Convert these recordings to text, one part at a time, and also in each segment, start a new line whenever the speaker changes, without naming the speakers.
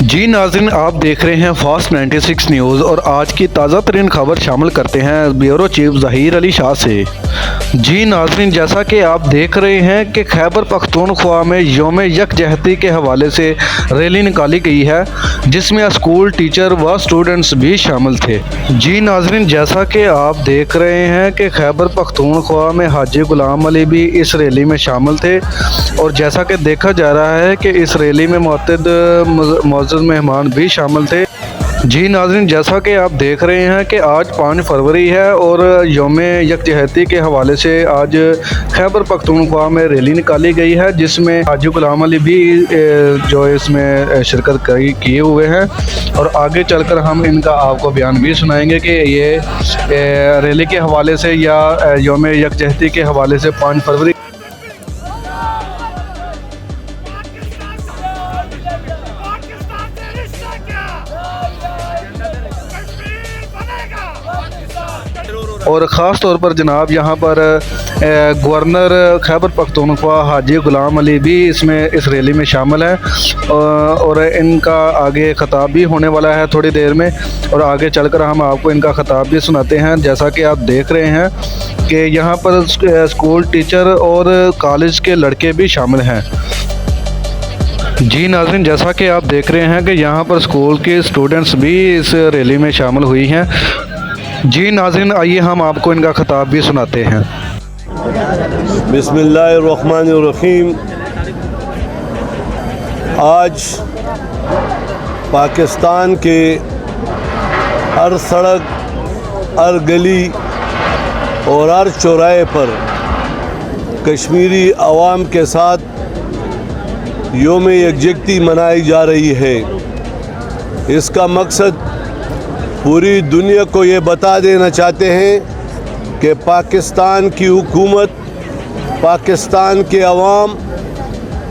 جی ناظرین، آپ دیکھ رہے ہیں فاسٹ 96 نیوز اور آج کی تازہ ترین خبر شامل کرتے ہیں بیورو چیف ظہیر علی شاہ سے۔ جی ناظرین، جیسا کہ آپ دیکھ رہے ہیں کہ خیبر پختونخوا میں یوم یکجہتی کے حوالے سے ریلی نکالی گئی ہے، جس میں اسکول ٹیچر و اسٹوڈنٹس بھی شامل تھے۔ جی ناظرین، جیسا کہ آپ دیکھ رہے ہیں کہ خیبر پختونخوا میں حاجی غلام علی بھی اس ریلی میں شامل تھے، اور جیسا کہ دیکھا جا رہا ہے کہ اس ریلی میں معتدد معزز مہمان بھی شامل تھے۔ جی ناظرین، جیسا کہ آپ دیکھ رہے ہیں کہ آج 5 فروری ہے اور یوم یکجہتی کے حوالے سے آج خیبر پختونخوا میں ریلی نکالی گئی ہے، جس میں حاجی غلام علی بھی جو اس میں شرکت کیے ہوئے ہیں، اور آگے چل کر ہم ان کا آپ کو بیان بھی سنائیں گے کہ یہ ریلی کے حوالے سے یا یوم یکجہتی کے حوالے سے 5 فروری اور خاص طور پر جناب یہاں پر گورنر خیبر پختونخوا حاجی غلام علی بھی اس ریلی میں شامل ہیں، اور ان کا آگے خطاب بھی ہونے والا ہے تھوڑی دیر میں، اور آگے چل کر ہم آپ کو ان کا خطاب بھی سناتے ہیں۔ جیسا کہ آپ دیکھ رہے ہیں کہ یہاں پر اسکول ٹیچر اور کالج کے لڑکے بھی شامل ہیں۔ جی ناظرین، جیسا کہ آپ دیکھ رہے ہیں کہ یہاں پر اسکول کے اسٹوڈنٹس بھی اس ریلی میں شامل ہوئی ہیں۔ جی ناظرین، آئیے ہم آپ کو ان کا خطاب بھی سناتے ہیں۔
بسم اللہ الرحمن الرحیم۔ آج پاکستان کے ہر سڑک، ہر گلی اور ہر چوراہے پر کشمیری عوام کے ساتھ یوم یکجہتی منائی جا رہی ہے۔ اس کا مقصد پوری دنیا کو یہ بتا دینا چاہتے ہیں کہ پاکستان کی حکومت، پاکستان کے عوام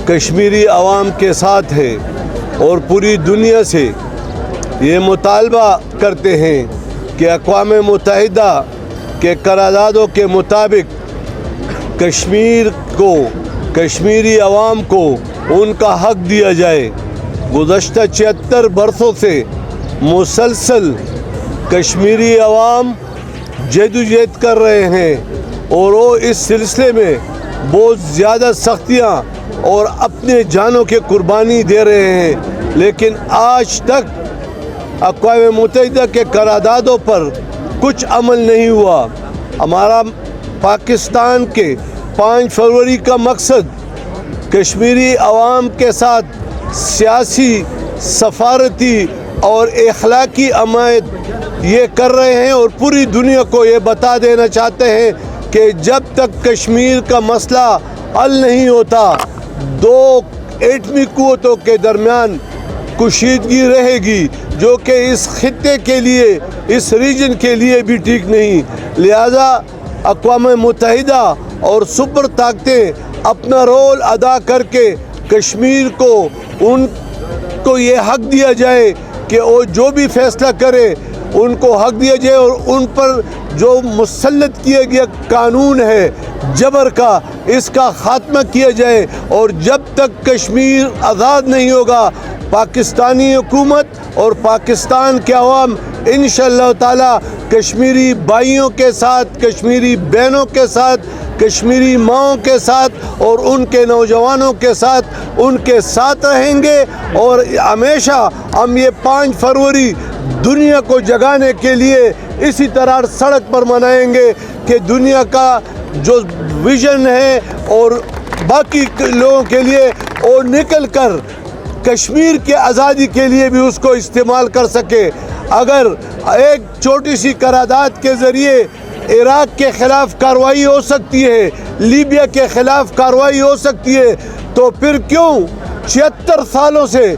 کشمیری عوام کے ساتھ ہے، اور پوری دنیا سے یہ مطالبہ کرتے ہیں کہ اقوام متحدہ کے قراردادوں کے مطابق کشمیر کو، کشمیری عوام کو ان کا حق دیا جائے۔ گزشتہ 76 برسوں سے مسلسل کشمیری عوام جدوجہد کر رہے ہیں، اور وہ اس سلسلے میں بہت زیادہ سختیاں اور اپنے جانوں کی قربانی دے رہے ہیں، لیکن آج تک اقوام متحدہ کے قراردادوں پر کچھ عمل نہیں ہوا۔ ہمارا پاکستان کے 5 فروری کا مقصد کشمیری عوام کے ساتھ سیاسی، سفارتی اور اخلاقی حمایت یہ کر رہے ہیں، اور پوری دنیا کو یہ بتا دینا چاہتے ہیں کہ جب تک کشمیر کا مسئلہ حل نہیں ہوتا، 2 ایٹمی قوتوں کے درمیان کشیدگی رہے گی، جو کہ اس خطے کے لیے، اس ریجن کے لیے بھی ٹھیک نہیں۔ لہذا اقوام متحدہ اور سپر طاقتیں اپنا رول ادا کر کے کشمیر کو، ان کو یہ حق دیا جائے کہ وہ جو بھی فیصلہ کرے ان کو حق دیا جائے، اور ان پر جو مسلط کیا گیا قانون ہے جبر کا، اس کا خاتمہ کیا جائے۔ اور جب تک کشمیر آزاد نہیں ہوگا، پاکستانی حکومت اور پاکستان کے عوام انشاءاللہ تعالی کشمیری بھائیوں کے ساتھ، کشمیری بہنوں کے ساتھ، کشمیری ماؤں کے ساتھ اور ان کے نوجوانوں کے ساتھ ان کے ساتھ رہیں گے، اور ہمیشہ ہم یہ 5 فروری دنیا کو جگانے کے لیے اسی طرح سڑک پر منائیں گے کہ دنیا کا جو ویژن ہے اور باقی لوگوں کے لیے وہ نکل کر کشمیر کے آزادی کے لیے بھی اس کو استعمال کر سکے۔ اگر ایک چھوٹی سی قرارداد کے ذریعے عراق کے خلاف کارروائی ہو سکتی ہے، لیبیا کے خلاف کارروائی ہو سکتی ہے، تو پھر کیوں 76 سالوں سے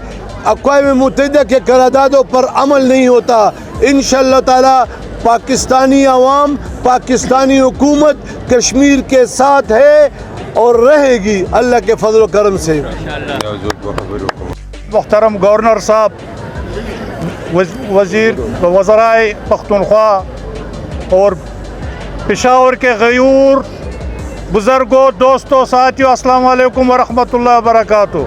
اقوام متحدہ کے قراردادوں پر عمل نہیں ہوتا؟ انشاءاللہ تعالی پاکستانی عوام، پاکستانی حکومت کشمیر کے ساتھ ہے اور رہے گی اللہ کے فضل و کرم سے۔
محترم گورنر صاحب، وزرائے پختونخوا اور پشاور کے غیور بزرگوں، دوستوں، ساتھیوں، السلام علیکم ورحمۃ اللہ وبرکاتہ۔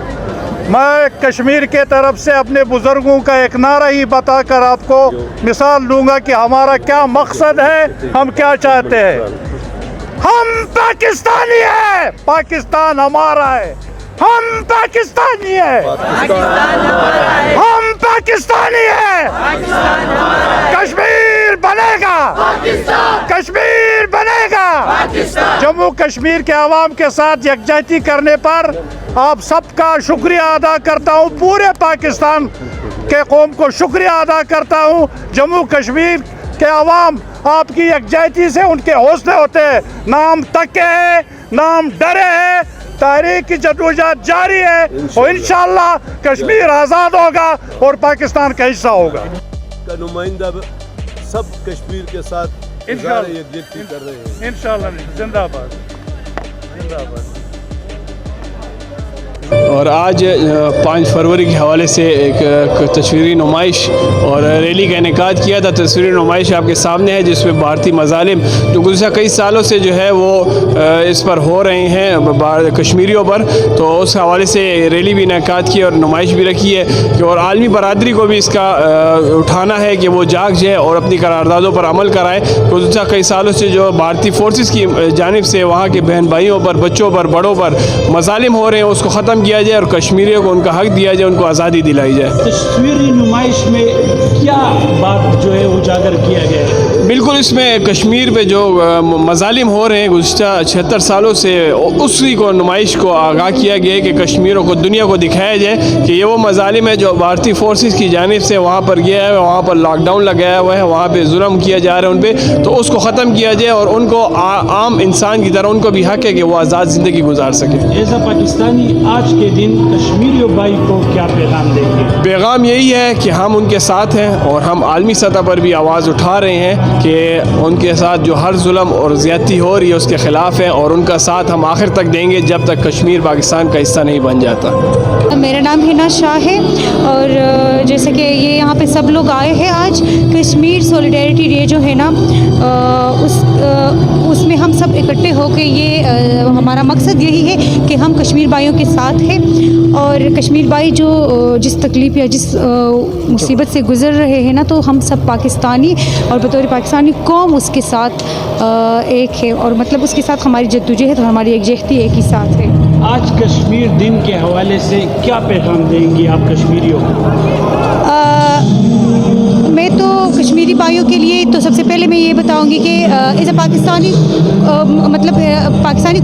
मैं कश्मीर के तरफ से अपने बुजुर्गों का एक नारा ही बताकर आपको मिसाल दूंगा कि हमारा क्या मकसद है, हम क्या चाहते हैं। हम पाकिस्तानी हैं, पाकिस्तान हमारा है। हम पाकिस्तानी हैं, हम पाकिस्तानी हैं। कश्मीर बनेगा, कश्मीर बनेगा। जम्मू कश्मीर के आवाम के साथ यकजहती करने पर आप सबका शुक्रिया अदा करता हूँ। पूरे पाकिस्तान के कौम को शुक्रिया अदा करता हूँ। जम्मू कश्मीर के आवाम आपकी यकजहती से उनके हौसले होते हैं। ना हम थके हैं, ना हम डरे हैं। तहरीक की जदोजहद जारी है और इंशाअल्लाह कश्मीर आज़ाद होगा और पाकिस्तान का हिस्सा होगा।
का नुमाइंदा सब कश्मीर के साथ यकजहती कर रहे हैं।
इंशाअल्लाह जिंदाबाद, जिंदाबाद।
और आज 5 फरवरी के हवाले से एक तस्वीरी नुमाइश और रैली का इनेकाद किया था। तस्वीरी नुमाइश आपके सामने है जिसमें भारतीय मज़ालिम जो गुज़श्ता कई सालों से जो है वो इस पर हो रहे हैं कश्मीरियों पर, तो उस हवाले से रैली भी इनेकाद की और नुमाइश भी रखी है कि और आलमी बरादरी को भी इसका उठाना है कि वो जाग जाए और अपनी करारदादों पर अमल कराए। गुज़श्ता कई सालों से जो भारतीय फोर्सेस की जानिब से वहाँ के बहन भाइयों पर, बच्चों पर, बड़ों पर मज़ालिम हो रहे हैं उसको ख़त्म किया जाए और कश्मीरियों को उनका हक दिया जाए, उनको आज़ादी दिलाई जाए।
तस्वीरी नुमाइश में क्या बात जो है उजागर किया गया है?
बिल्कुल, इसमें कश्मीर पे जो मज़ालिम हो रहे हैं गुज़श्ता 76 सालों से, उसी को नुमाइश को आगाह किया गया है कि कश्मीरों को दुनिया को दिखाया जाए कि ये वो मज़ालिम है जो भारतीय फोर्सेस की जानिब से वहाँ पर गया है, वहाँ पर लॉकडाउन लगाया हुआ है, वहाँ पे जुल्म किया जा रहा है उन पर, तो उसको ख़त्म किया जाए और उनको आम इंसान की तरह उनको भी हक है कि वो आज़ाद ज़िंदगी गुजार सकें।
ऐसा पाकिस्तानी आज के दिन कश्मीरी भाई को क्या पैगाम देंगे?
पैगाम यही है कि हम उनके साथ हैं और हम आलमी सतह पर भी आवाज़ उठा रहे हैं कि उनके साथ जो हर जुल्म और ज़्यादती हो रही है उसके ख़िलाफ़ है और उनका साथ हम आखिर तक देंगे जब तक कश्मीर पाकिस्तान का हिस्सा नहीं बन जाता।
मेरा नाम हिना शाह है और जैसे कि ये यहाँ पे सब लोग आए हैं आज कश्मीर सॉलिडेरिटी डे जो है ना, उसमें हम सब इकट्ठे होकर ये हमारा मकसद यही है कि हम कश्मीर भाइयों के साथ हैं और कश्मीर भाई जो जिस तकलीफ़ या जिस मुसीबत से गुज़र रहे हैं ना, तो हम सब पाकिस्तानी और बतौर पाकिस्तानी कौम उसके साथ एक है और मतलब उसके साथ हमारी जद्दोजहद और हमारी यकजहती एक ही साथ है।
आज कश्मीर दिन के हवाले से क्या पैगाम देंगी आप कश्मीरियों को?
मैं तो कश्मीरी भाइयों के लिए तो सबसे पहले मैं ये बताऊंगी कि एज अ पाकिस्तानी मतलब पाकिस्तानी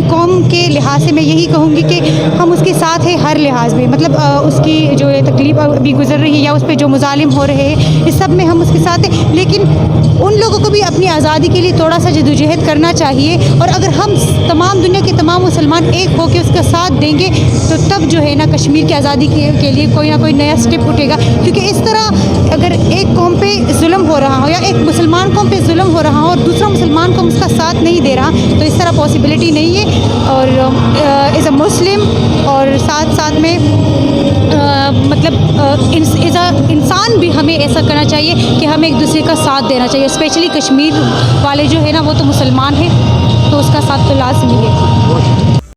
कौम के लिहाज से मैं यही कहूँगी कि हम उसके साथ हैं हर लिहाज में, मतलब उसकी जो ये तकलीफ़ अभी गुजर रही है या उस पर जो मुजालिम हो रहे हैं इस सब में हम उसके साथ हैं, लेकिन उन लोगों को भी अपनी आज़ादी के लिए थोड़ा सा जदोजहद करना चाहिए और अगर हम तमाम दुनिया के तमाम मुसलमान एक हो के उसका साथ देंगे तो तब जो है ना कश्मीर की आज़ादी के लिए कोई ना कोई नया स्टेप उठेगा। क्योंकि इस तरह अगर एक कौम पे जुल्म हो रहा हो या एक मुसलमान कौम पे जुल्म हो रहा हो और दूसरा मुसलमान कौम उसका साथ नहीं दे रहा, तो इस तरह पॉसिबिलिटी नहीं है। और एज अ मुस्लिम और साथ साथ में मतलब एज अ इंसान भी हमें ऐसा करना चाहिए कि हमें एक दूसरे का साथ देना चाहिए। स्पेशली कश्मीर वाले जो है ना वो तो मुसलमान हैं, तो उसका साथ तो लाजमी है।